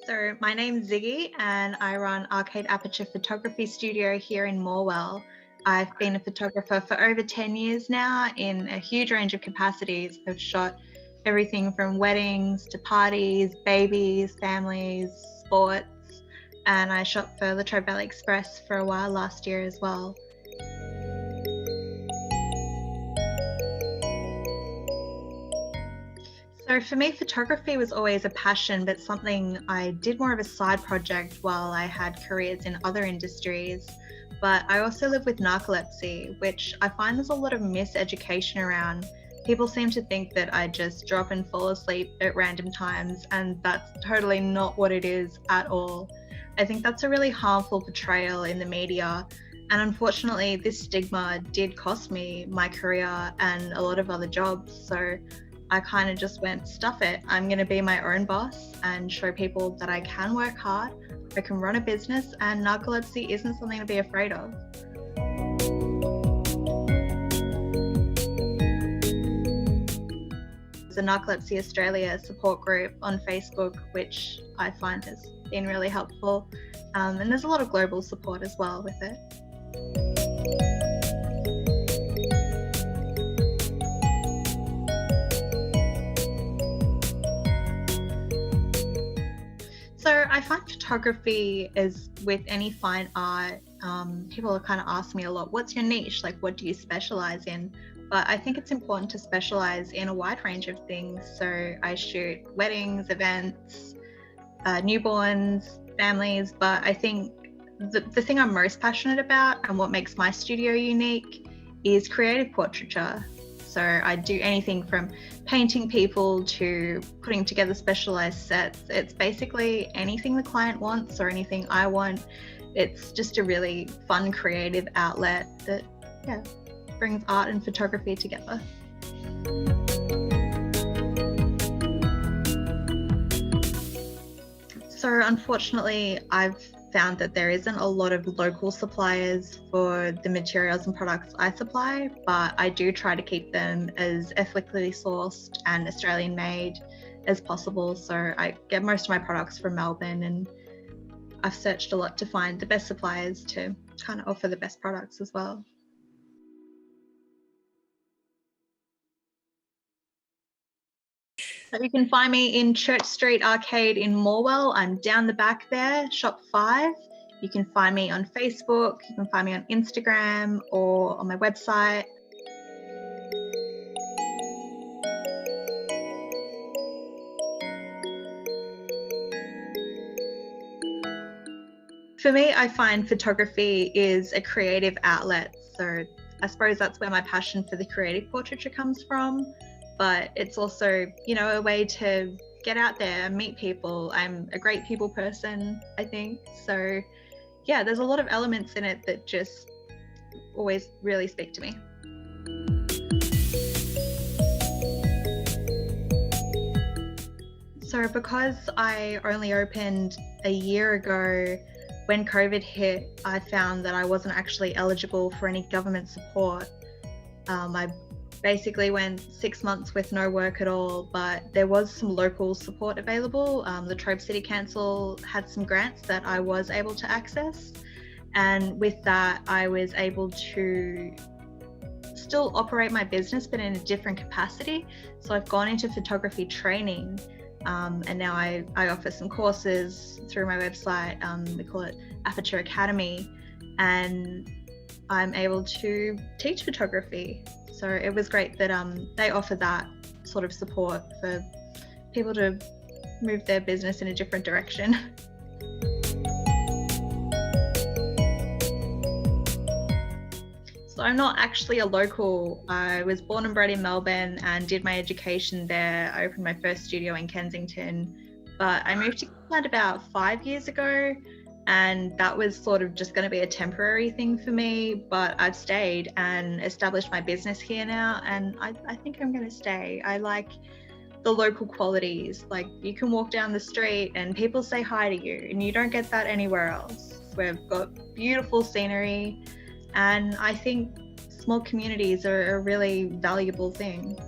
So my name's Ziggy and I run Arcade Aperture Photography Studio here in Morwell. I've been a photographer for over 10 years now in a huge range of capacities. I've shot everything from weddings to parties, babies, families, sports, and I shot for the Traralgon Express for a while last year as well. So for me, photography was always a passion, but something I did more of a side project while I had careers in other industries. But I also live with narcolepsy, which I find there's a lot of miseducation around. People seem to think that I just drop and fall asleep at random times, and that's totally not what it is at all. I think that's a really harmful portrayal in the media. And unfortunately, this stigma did cost me my career and a lot of other jobs. So I kind of just went, stuff it. I'm going to be my own boss and show people that I can work hard, I can run a business, and narcolepsy isn't something to be afraid of. There's a Narcolepsy Australia support group on Facebook, which I find has been really helpful. And there's a lot of global support as well with it. So I find photography, as with any fine art, people kind of ask me a lot, what's your niche? Like, what do you specialize in? But I think it's important to specialize in a wide range of things. So I shoot weddings, events, newborns, families, but I think the thing I'm most passionate about and what makes my studio unique is creative portraiture. So I do anything from painting people to putting together specialized sets. It's basically anything the client wants or anything I want. It's just a really fun, creative outlet that, brings art and photography together. So unfortunately, I've found that there isn't a lot of local suppliers for the materials and products I supply, but I do try to keep them as ethically sourced and Australian made as possible. So I get most of my products from Melbourne, and I've searched a lot to find the best suppliers to kind of offer the best products as well. So you can find me in Church Street Arcade in Morwell. I'm down the back there, shop 5. You can find me on Facebook, you can find me on Instagram or on my website. For me, I find photography is a creative outlet. So I suppose that's where my passion for the creative portraiture comes from. But it's also, a way to get out there and meet people. I'm a great people person, I think. So yeah, there's a lot of elements in it that just always really speak to me. So because I only opened a year ago, when COVID hit, I found that I wasn't actually eligible for any government support. I basically went 6 months with no work at all, but there was some local support available. The Trobe City Council had some grants that I was able to access. And with that, I was able to still operate my business, but in a different capacity. So I've gone into photography training, and now I offer some courses through my website. We call it Aperture Academy, and I'm able to teach photography. So it was great that they offer that sort of support for people to move their business in a different direction. So I'm not actually a local. I was born and bred in Melbourne and did my education there. I opened my first studio in Kensington, but I moved to Queensland about 5 years ago. And that was sort of just going to be a temporary thing for me, but I've stayed and established my business here now, and I think I'm going to stay. I like the local qualities. Like, you can walk down the street and people say hi to you, and you don't get that anywhere else. We've got beautiful scenery, and I think small communities are a really valuable thing.